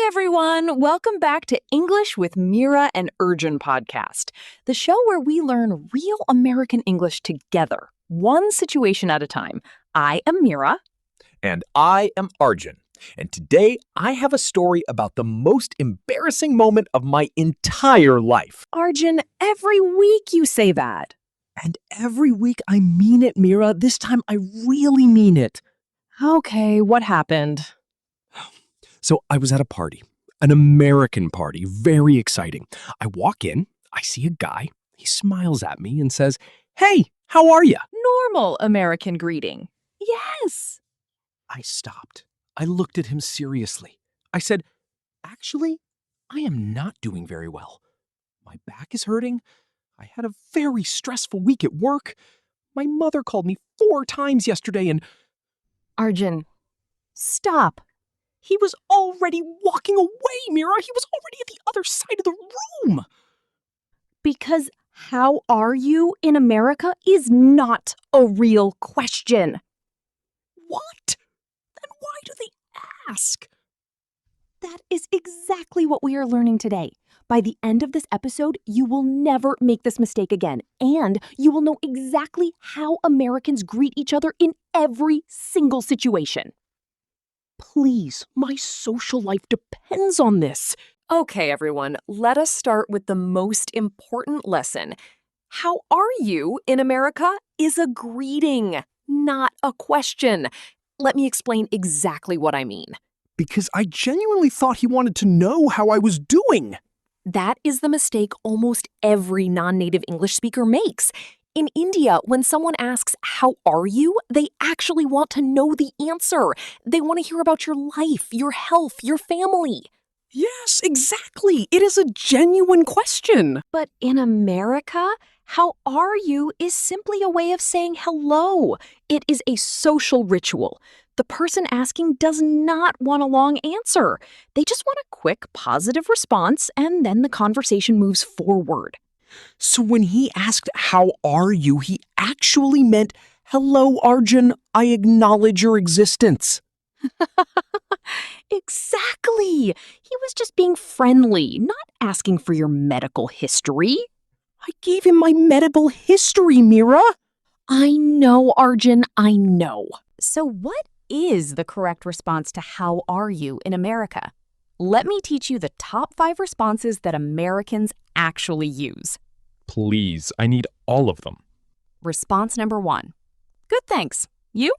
everyone. Welcome back to English with Meera and Arjun podcast, the show where we learn real American English together, one situation at a time. I am Meera. And I am Arjun. And today I have a story about the most embarrassing moment of my entire life. Arjun, every week you say that. And every week I mean it, Meera. This time I really mean it. Okay, what happened? So I was at a party, an American party, very exciting. I walk in, I see a guy, he smiles at me and says, "Hey, how are you?" Normal American greeting. Yes. I stopped. I looked at him seriously. I said, "Actually, I am not doing very well. My back is hurting. I had a very stressful week at work. My mother called me 4 times yesterday and..." Arjun, stop. He was already walking away, Meera. He was already at the other side of the room. Because how are you in America is not a real question. What? Then why do they ask? That is exactly what we are learning today. By the end of this episode, you will never make this mistake again, and you will know exactly how Americans greet each other in every single situation. Please, my social life depends on this. Okay, everyone, let us start with the most important lesson. How are you in America is a greeting, not a question. Let me explain exactly what I mean. Because I genuinely thought he wanted to know how I was doing. That is the mistake almost every non-native English speaker makes. In India, when someone asks, "How are you?" they actually want to know the answer. They want to hear about your life, your health, your family. Yes, exactly. It is a genuine question. But in America, how are you is simply a way of saying hello. It is a social ritual. The person asking does not want a long answer. They just want a quick, positive response, and then the conversation moves forward. So when he asked, "How are you?" he actually meant, "Hello, Arjun, I acknowledge your existence." Exactly. He was just being friendly, not asking for your medical history. I gave him my medical history, Meera. I know, Arjun, I know. So what is the correct response to "how are you" in America? Let me teach you the top 5 responses that Americans actually use. Please, I need all of them. Response number 1. Good, thanks. You?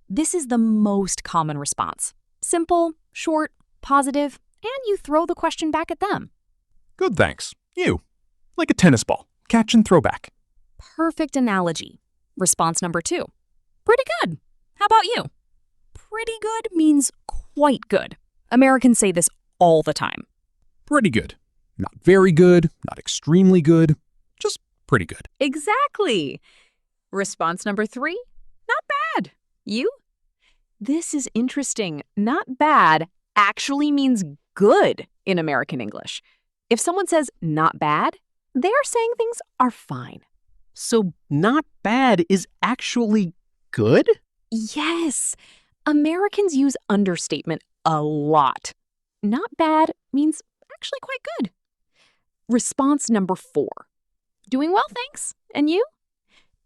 This is the most common response. Simple, short, positive, and you throw the question back at them. Good, thanks. You. Like a tennis ball. Catch and throw back. Perfect analogy. Response number 2. Pretty good. How about you? Pretty good means quite good. Americans say this all the time. Pretty good. Not very good, not extremely good, just pretty good. Exactly. Response number 3. Not bad. You? This is interesting. Not bad actually means good in American English. If someone says not bad, they are saying things are fine. So not bad is actually good? Yes. Americans use understatement a lot. Not bad means actually quite good. Response number 4. Doing well, thanks. And you?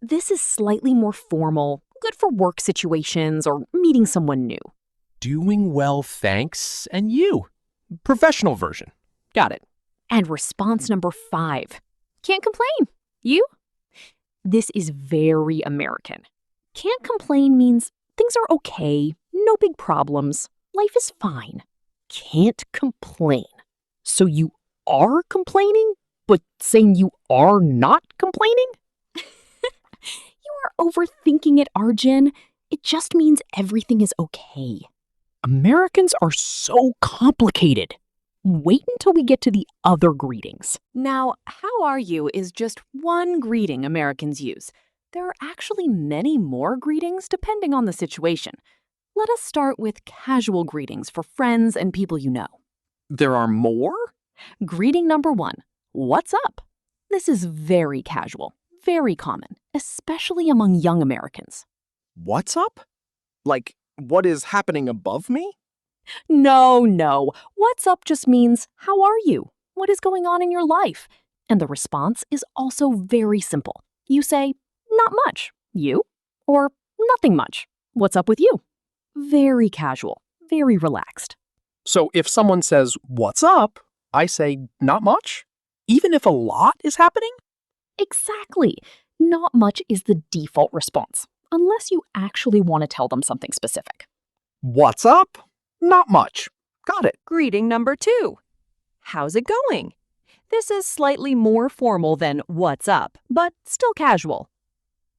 This is slightly more formal, good for work situations or meeting someone new. Doing well, thanks. And you? Professional version. Got it. And response number 5. Can't complain. You? This is very American. Can't complain means things are okay, no big problems, life is fine. Can't complain. So you are complaining, but saying you are not complaining? You are overthinking it, Arjun. It just means everything is okay. Americans are so complicated. Wait until we get to the other greetings. Now, how are you is just one greeting Americans use. There are actually many more greetings depending on the situation. Let us start with casual greetings for friends and people you know. There are more? Greeting number 1. What's up? This is very casual, very common, especially among young Americans. What's up? Like, what is happening above me? No. What's up just means, how are you? What is going on in your life? And the response is also very simple. You say, not much. You? Or nothing much. What's up with you? Very casual, very relaxed. So if someone says, "What's up?" I say, "Not much," even if a lot is happening? Exactly. Not much is the default response, unless you actually want to tell them something specific. What's up? Not much. Got it. Greeting number 2. How's it going? This is slightly more formal than what's up, but still casual.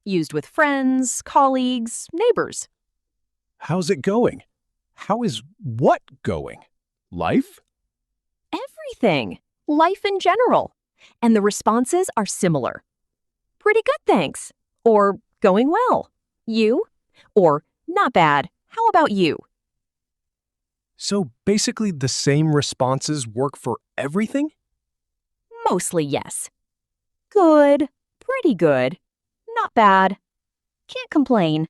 Used with friends, colleagues, neighbors. How's it going? How is what going? Life? Everything. Life in general. And the responses are similar. Pretty good, thanks. Or going well. You? Or not bad. How about you? So basically the same responses work for everything? Mostly yes. Good. Pretty good. Not bad. Can't complain.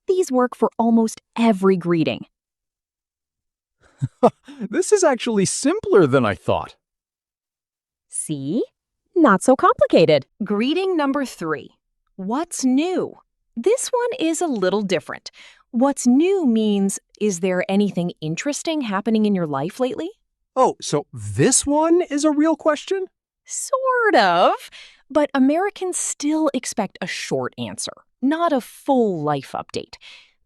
These work for almost every greeting. This is actually simpler than I thought. See? Not so complicated. Greeting number 3. What's new? This one is a little different. What's new means, is there anything interesting happening in your life lately? Oh, so this one is a real question? Sort of. But Americans still expect a short answer, not a full life update.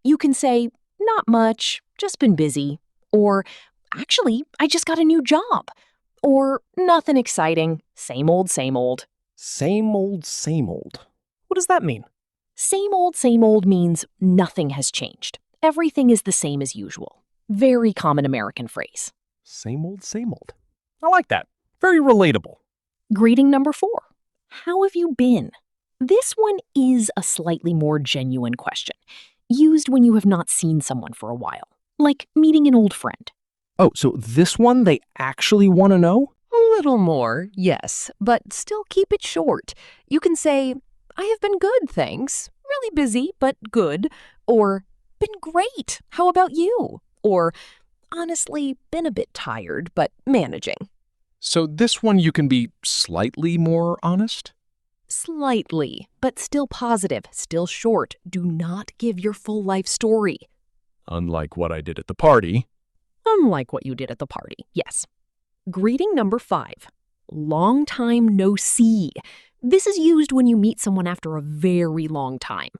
You can say, not much, just been busy. Or, actually, I just got a new job. Or, nothing exciting, same old, same old. Same old, same old. What does that mean? Same old means nothing has changed. Everything is the same as usual. Very common American phrase. Same old, same old. I like that. Very relatable. Greeting number 4. How have you been? This one is a slightly more genuine question, used when you have not seen someone for a while, like meeting an old friend. Oh, so this one they actually want to know? A little more, yes, but still keep it short. You can say, I have been good, thanks. Really busy, but good. Or, been great. How about you? Or, honestly, been a bit tired, but managing. So this one you can be slightly more honest? Slightly, but still positive, still short. Do not give your full life story. Unlike what I did at the party. Unlike what you did at the party, yes. Greeting number 5. Long time no see. This is used when you meet someone after a very long time.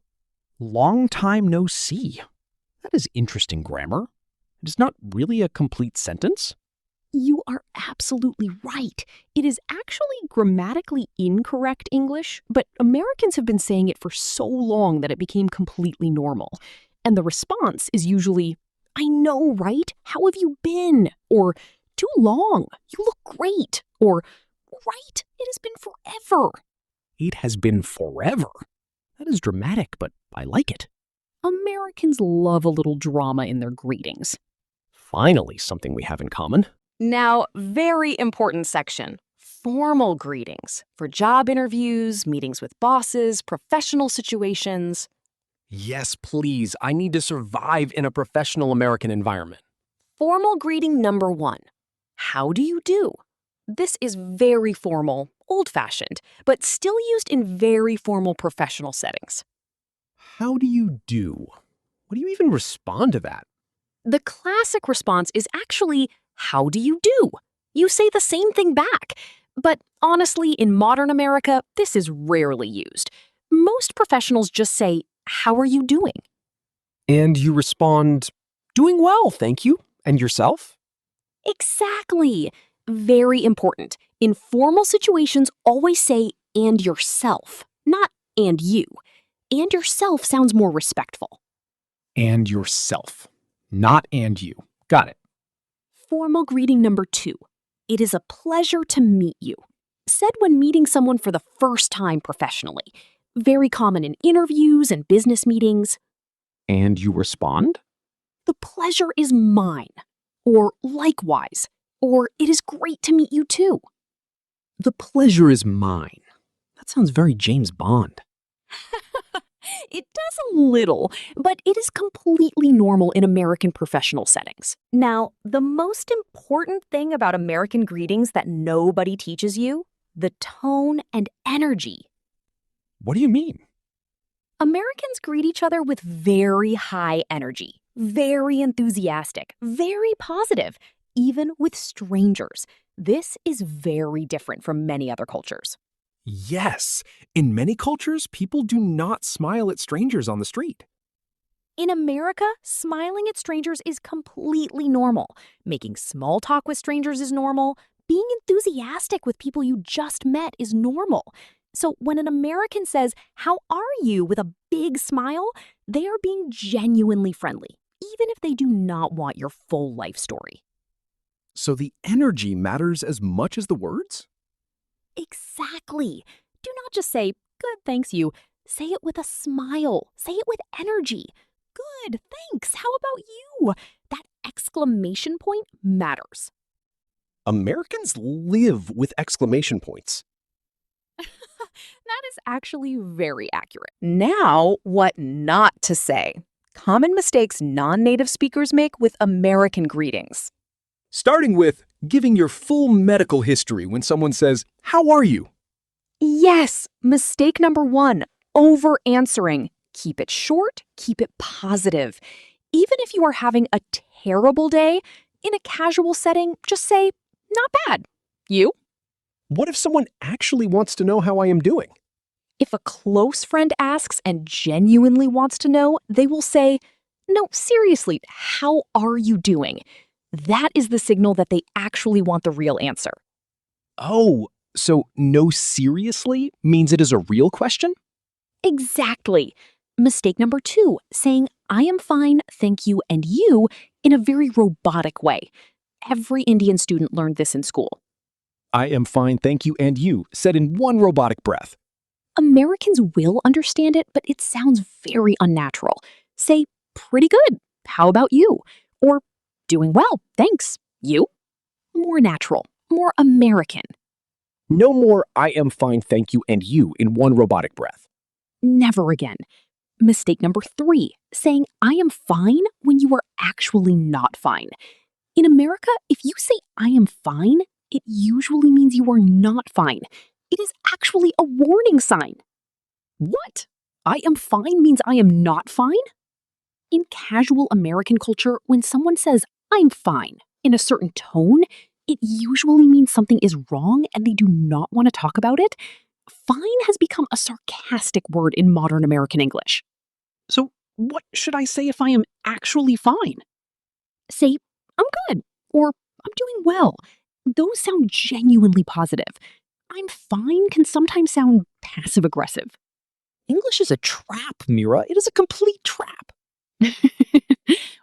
Long time no see. That is interesting grammar. It is not really a complete sentence. You are absolutely right. It is actually grammatically incorrect English, but Americans have been saying it for so long that it became completely normal. And the response is usually, I know, right? How have you been? Or, too long. You look great. Or, right? It has been forever. It has been forever. That is dramatic, but I like it. Americans love a little drama in their greetings. Finally, something we have in common. Now, very important section. Formal greetings for job interviews, meetings with bosses, professional situations. Yes, please. I need to survive in a professional American environment. Formal greeting number 1. How do you do? This is very formal, old-fashioned, but still used in very formal professional settings. How do you do? What do you even respond to that? The classic response is actually, how do you do? You say the same thing back. But honestly, in modern America, this is rarely used. Most professionals just say, how are you doing? And you respond, doing well, thank you. And yourself? Exactly. Very important. In formal situations, always say, and yourself, not and you. And yourself sounds more respectful. And yourself. Not and you. Got it. Formal greeting number 2. It is a pleasure to meet you. Said when meeting someone for the first time professionally. Very common in interviews and business meetings. And you respond? The pleasure is mine. Or likewise. Or it is great to meet you too. The pleasure is mine. That sounds very James Bond. It does a little, but it is completely normal in American professional settings. Now, the most important thing about American greetings that nobody teaches you, the tone and energy. What do you mean? Americans greet each other with very high energy, very enthusiastic, very positive, even with strangers. This is very different from many other cultures. Yes, in many cultures, people do not smile at strangers on the street. In America, smiling at strangers is completely normal. Making small talk with strangers is normal. Being enthusiastic with people you just met is normal. So when an American says, "How are you?" with a big smile, they are being genuinely friendly, even if they do not want your full life story. So the energy matters as much as the words? Exactly. Do not just say, "Good, thanks, you." Say it with a smile. Say it with energy. "Good, thanks. How about you?" That exclamation point matters. Americans live with exclamation points. That is actually very accurate. Now, what not to say. Common mistakes non-native speakers make with American greetings. Starting with giving your full medical history when someone says, "How are you?" Yes, mistake number 1, over-answering. Keep it short, keep it positive. Even if you are having a terrible day, in a casual setting, just say, "Not bad." You? What if someone actually wants to know how I am doing? If a close friend asks and genuinely wants to know, they will say, "No, seriously, how are you doing?" That is the signal that they actually want the real answer. Oh, so no seriously means it is a real question? Exactly. Mistake number 2, saying, "I am fine, thank you, and you," in a very robotic way. Every Indian student learned this in school. I am fine, thank you, and you, said in one robotic breath. Americans will understand it, but it sounds very unnatural. Say, "Pretty good. How about you?" Or, "Doing well, thanks. You?" More natural, more American. No more I am fine, thank you, and you in one robotic breath. Never again. Mistake number 3, saying, "I am fine" when you are actually not fine. In America, if you say, "I am fine," it usually means you are not fine. It is actually a warning sign. What? "I am fine" means I am not fine? In casual American culture, when someone says, "I'm fine," in a certain tone, it usually means something is wrong and they do not want to talk about it. Fine has become a sarcastic word in modern American English. So, what should I say if I am actually fine? Say, "I'm good," or "I'm doing well." Those sound genuinely positive. "I'm fine" can sometimes sound passive aggressive. English is a trap, Meera. It is a complete trap.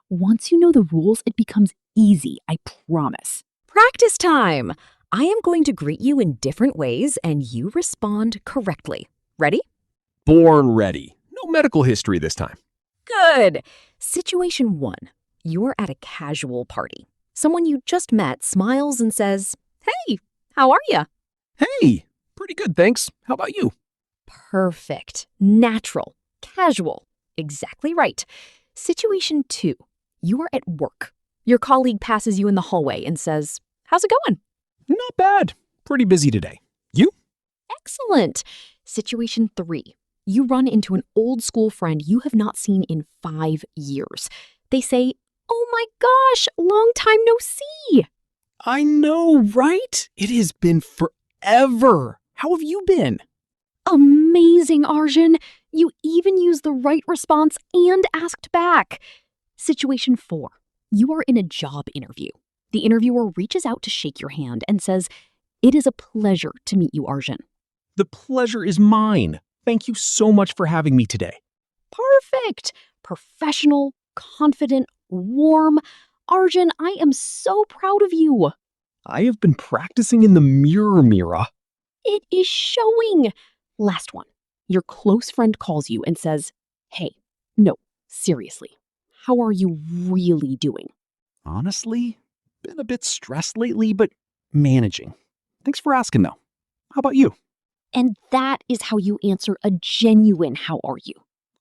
Once you know the rules, it becomes easy, I promise. Practice time! I am going to greet you in different ways and you respond correctly. Ready? Born ready. No medical history this time. Good! Situation 1. You are at a casual party. Someone you just met smiles and says, "Hey, how are ya?" Hey, pretty good, thanks. How about you? Perfect. Natural. Casual. Exactly right. Situation 2. You are at work. Your colleague passes you in the hallway and says, "How's it going?" Not bad. Pretty busy today. You? Excellent. Situation 3. You run into an old school friend you have not seen in 5 years. They say, "Oh my gosh, long time no see." I know, right? It has been forever. How have you been? Amazing, Arjun. You even used the right response and asked back. Situation 4. You are in a job interview. The interviewer reaches out to shake your hand and says, "It is a pleasure to meet you, Arjun." The pleasure is mine. Thank you so much for having me today. Perfect. Professional, confident, warm. Arjun, I am so proud of you. I have been practicing in the mirror, Meera. It is showing. Last one. Your close friend calls you and says, "Hey, no, seriously, how are you really doing?" Honestly, been a bit stressed lately, but managing. Thanks for asking, though. How about you? And that is how you answer a genuine "how are you."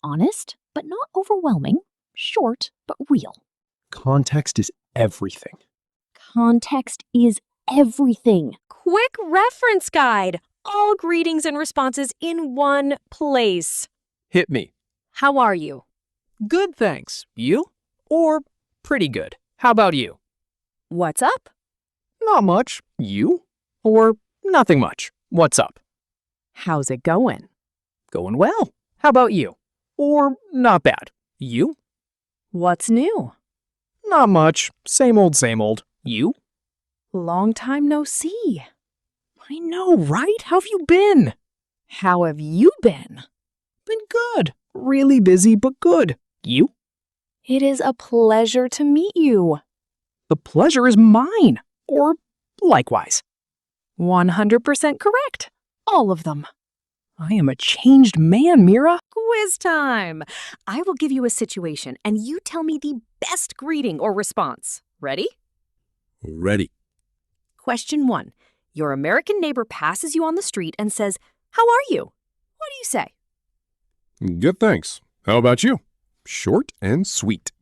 Honest, but not overwhelming. Short, but real. Context is everything. Context is everything. Quick reference guide. All greetings and responses in one place. Hit me. How are you? Good, thanks. You? Or pretty good. How about you? What's up? Not much. You? Or nothing much. What's up? How's it going? Going well. How about you? Or not bad. You? What's new? Not much. Same old, same old. You? Long time no see. I know, right? How have you been? How have you been? Been good. Really busy, but good. You? It is a pleasure to meet you. The pleasure is mine. Or likewise. 100% correct. All of them. I am a changed man, Meera. Quiz time. I will give you a situation and you tell me the best greeting or response. Ready? Ready. Question 1. Your American neighbor passes you on the street and says, "How are you?" What do you say? Good, thanks. How about you? Short and sweet.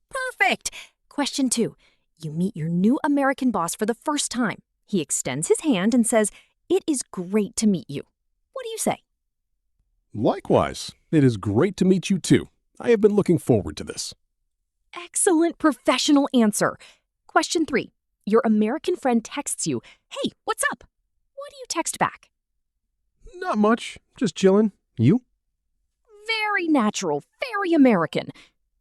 Perfect. Question 2. You meet your new American boss for the first time. He extends his hand and says, "It is great to meet you." What do you say? Likewise, it is great to meet you too. I have been looking forward to this. Excellent professional answer. Question 3. Your American friend texts you, "Hey, what's up?" What do you text back? Not much. Just chillin'. You? Very natural, very American.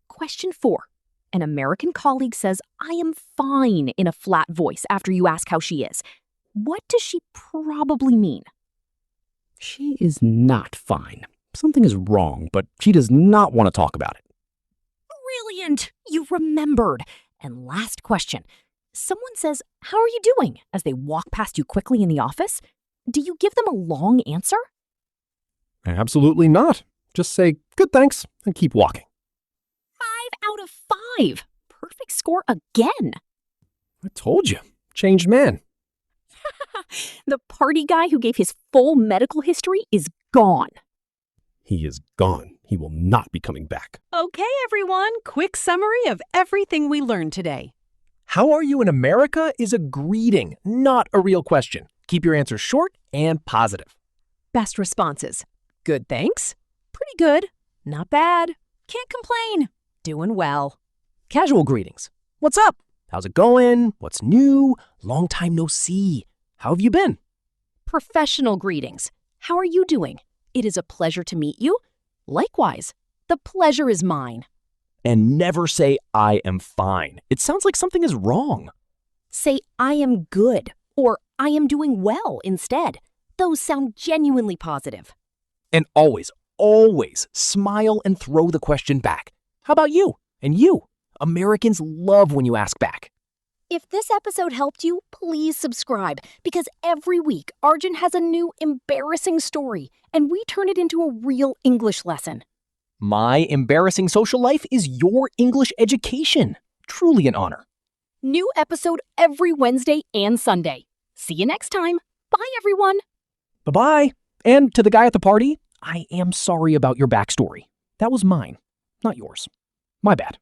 Question 4. An American colleague says, "I am fine," in a flat voice after you ask how she is. What does she probably mean? She is not fine. Something is wrong, but she does not want to talk about it. Brilliant! You remembered. And last question. Someone says, "How are you doing?" as they walk past you quickly in the office. Do you give them a long answer? Absolutely not. Just say, good, thanks, and keep walking. 5 out of 5. Perfect score again. I told you. Changed man. The party guy who gave his full medical history is gone. He is gone. He will not be coming back. Okay, everyone, quick summary of everything we learned today. How are you in America is a greeting, not a real question. Keep your answers short and positive. Best responses. Good, thanks. Pretty good. Not bad. Can't complain. Doing well. Casual greetings. What's up? How's it going? What's new? Long time no see. How have you been? Professional greetings. How are you doing? It is a pleasure to meet you. Likewise, the pleasure is mine. And never say, I am fine. It sounds like something is wrong. Say, "I am good," or "I am doing well" instead. Those sound genuinely positive. And always, always smile and throw the question back. How about you? And you? Americans love when you ask back. If this episode helped you, please subscribe, because every week Arjun has a new embarrassing story, and we turn it into a real English lesson. My embarrassing social life is your English education. Truly an honor. New episode every Wednesday and Sunday. See you next time. Bye, everyone. Bye-bye. And to the guy at the party, I am sorry about your backstory. That was mine, not yours. My bad.